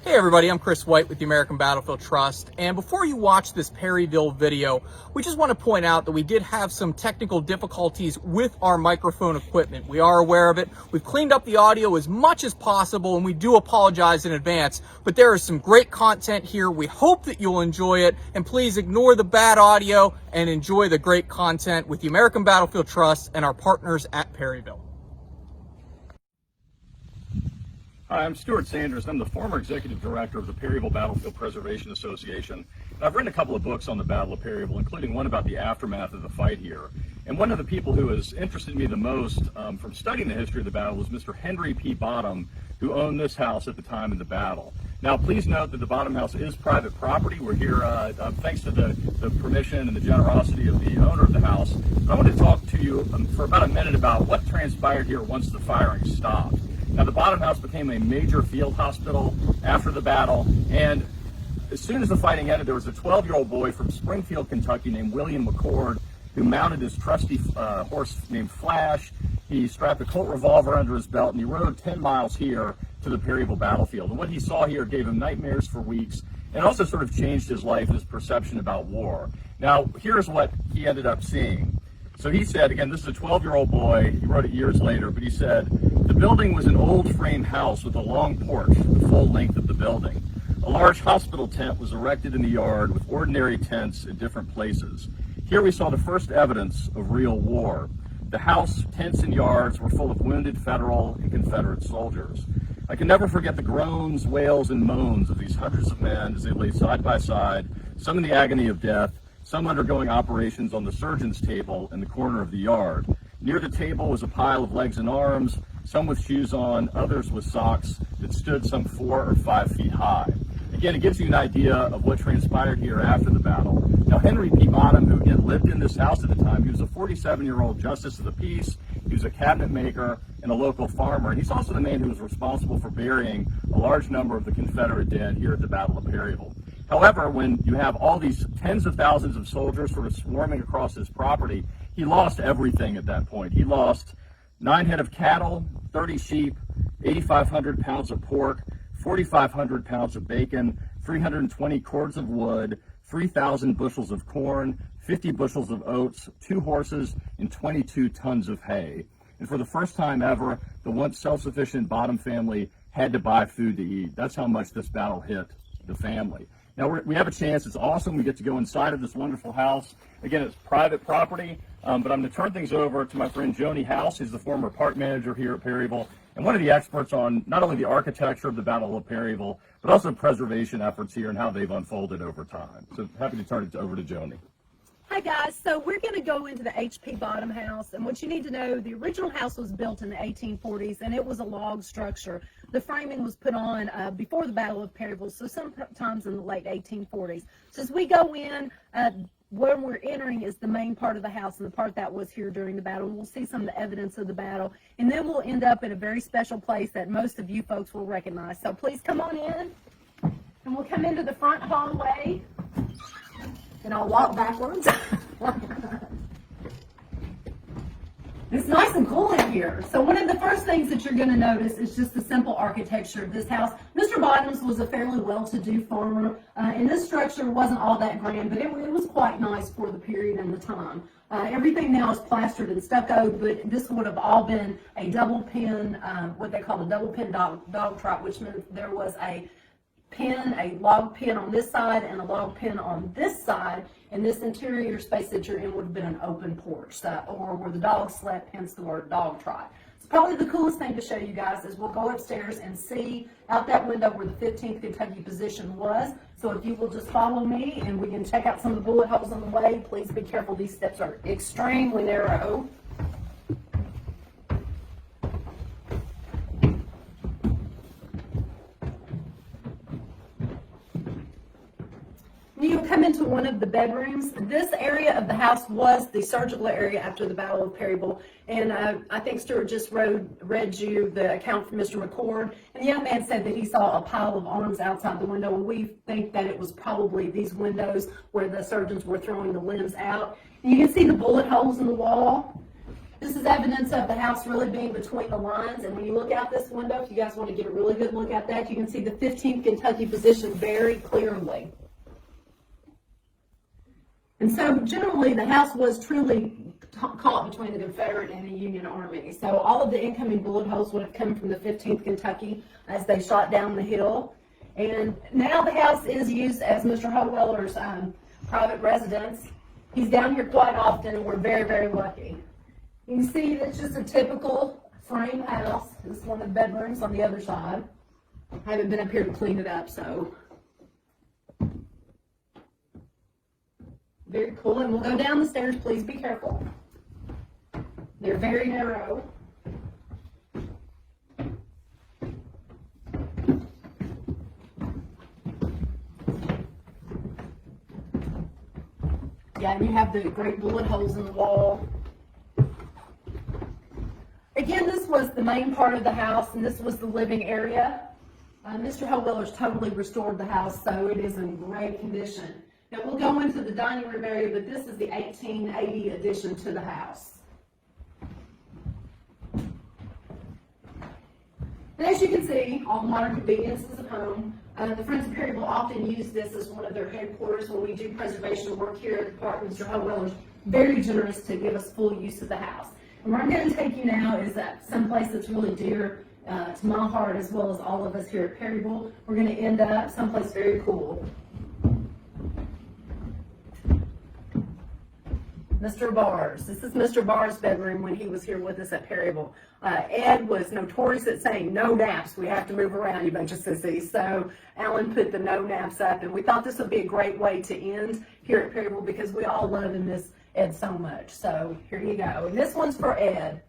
Hey everybody, I'm Chris White with the American Battlefield Trust, and before you watch this Perryville video, we just want to point out that we did have some technical difficulties with our microphone equipment. We are aware of it. We've cleaned up the audio as much as possible, and we do apologize in advance, but there is some great content here. We hope that you'll enjoy it, and please ignore the bad audio and enjoy the great content with the American Battlefield Trust and our partners at Perryville. Hi, I'm Stuart Sanders. I'm the former executive director of the Perryville Battlefield Preservation Association. And I've written a couple of books on the Battle of Perryville, including one about the aftermath of the fight here. And one of the people who has interested me the most from studying the history of the battle was Mr. Henry P. Bottom, who owned this house at the time of the battle. Now, please note that the Bottom House is private property. We're here thanks to the permission and the generosity of the owner of the house. I want to talk to you for about a minute about what transpired here once the firing stopped. Now, the Bottom House became a major field hospital after the battle, and as soon as the fighting ended, there was a 12-year-old boy from Springfield, Kentucky named William McCord who mounted his trusty horse named Flash. He strapped a Colt revolver under his belt, and he rode 10 miles here to the Perryville Battlefield. And what he saw here gave him nightmares for weeks, and also sort of changed his life and his perception about war. Now, here's what he ended up seeing. So he said, again, this is a 12-year-old boy, he wrote it years later, but he said, the building was an old frame house with a long porch, the full length of the building. A large hospital tent was erected in the yard with ordinary tents in different places. Here we saw the first evidence of real war. The house, tents, and yards were full of wounded Federal and Confederate soldiers. I can never forget the groans, wails, and moans of these hundreds of men as they lay side by side, some in the agony of death, some undergoing operations on the surgeon's table in the corner of the yard. Near the table was a pile of legs and arms, some with shoes on, others with socks that stood some 4 or 5 feet high. Again, it gives you an idea of what transpired here after the battle. Now, Henry P. Bottom, who again lived in this house at the time, he was a 47-year-old justice of the peace, he was a cabinet maker and a local farmer, and he's also the man who was responsible for burying a large number of the Confederate dead here at the Battle of Perryville. However, when you have all these tens of thousands of soldiers sort of swarming across his property, he lost everything at that point. He lost 9 head of cattle, 30 sheep, 8,500 pounds of pork, 4,500 pounds of bacon, 320 cords of wood, 3,000 bushels of corn, 50 bushels of oats, 2 horses, and 22 tons of hay. And for the first time ever, the once self-sufficient Bottom family had to buy food to eat. That's how much this battle hit the family. Now, we have a chance. It's awesome. We get to go inside of this wonderful house. Again, it's private property, but I'm going to turn things over to my friend Joni House, who's the former park manager here at Perryville, and one of the experts on not only the architecture of the Battle of Perryville, but also preservation efforts here and how they've unfolded over time. So happy to turn it over to Joni. Hi guys, so we're going to go into the H.P. Bottom house, and what you need to know, the original house was built in the 1840s, and it was a log structure. The framing was put on before the Battle of Perryville, so sometimes in the late 1840s. So as we go in, where we're entering is the main part of the house, and the part that was here during the battle. We'll see some of the evidence of the battle, and then we'll end up in a very special place that most of you folks will recognize. So please come on in, and we'll come into the front hallway. And I'll walk backwards. It's nice and cool in here. So one of the first things that you're going to notice is just the simple architecture of this house. Mr. Bottoms was a fairly well-to-do farmer, and this structure wasn't all that grand, but it was quite nice for the period and the time. Everything now is plastered and stuccoed, but this would have all been a double pin, what they call a double pin dog trot, which meant there was a log pin on this side and a log pin on this side, and this interior space that you're in would have been an open porch, or where the dog slept, hence the word dog trot. It's probably the coolest thing to show you guys is we'll go upstairs and see out that window where the 15th Kentucky position was. So if you will just follow me and we can check out some of the bullet holes on the way. Please be careful, these steps are extremely narrow. You'll come into one of the bedrooms. This area of the house was the surgical area after the Battle of Perryville, and I think Stuart just read you the account from Mr. McCord, and the young man said that he saw a pile of arms outside the window, and we think that it was probably these windows where the surgeons were throwing the limbs out. And you can see the bullet holes in the wall. This is evidence of the house really being between the lines, and when you look out this window, if you guys want to get a really good look at that, you can see the 15th Kentucky position very clearly. And so generally the house was truly caught between the Confederate and the Union Army. So all of the incoming bullet holes would have come from the 15th Kentucky as they shot down the hill. And now the house is used as Mr. Howeller's private residence. He's down here quite often, and we're very, very lucky. You can see that's just a typical frame house. This is one of the bedrooms on the other side. I haven't been up here to clean it up, so. Very cool, and we'll go down the stairs, please be careful. They're very narrow. Yeah, and you have the great bullet holes in the wall. Again, this was the main part of the house, and this was the living area. Mr. Howeller's totally restored the house, so it is in great condition. Now, we'll go into the dining room area, but this is the 1880 addition to the house. And as you can see, all the modern conveniences of home. The Friends of Perryville often use this as one of their headquarters when we do preservation work here at the park. Mr. Howeller's very generous to give us full use of the house. And where I'm going to take you now is someplace that's really dear to my heart, as well as all of us here at Perryville. We're going to end up someplace very cool. Mr. Barr's. This is Mr. Barr's bedroom when he was here with us at Perryville. Ed was notorious at saying, no naps, we have to move around, you bunch of sissies. So Alan put the no naps up, and we thought this would be a great way to end here at Perryville because we all love and miss Ed so much. So here you go. And this one's for Ed.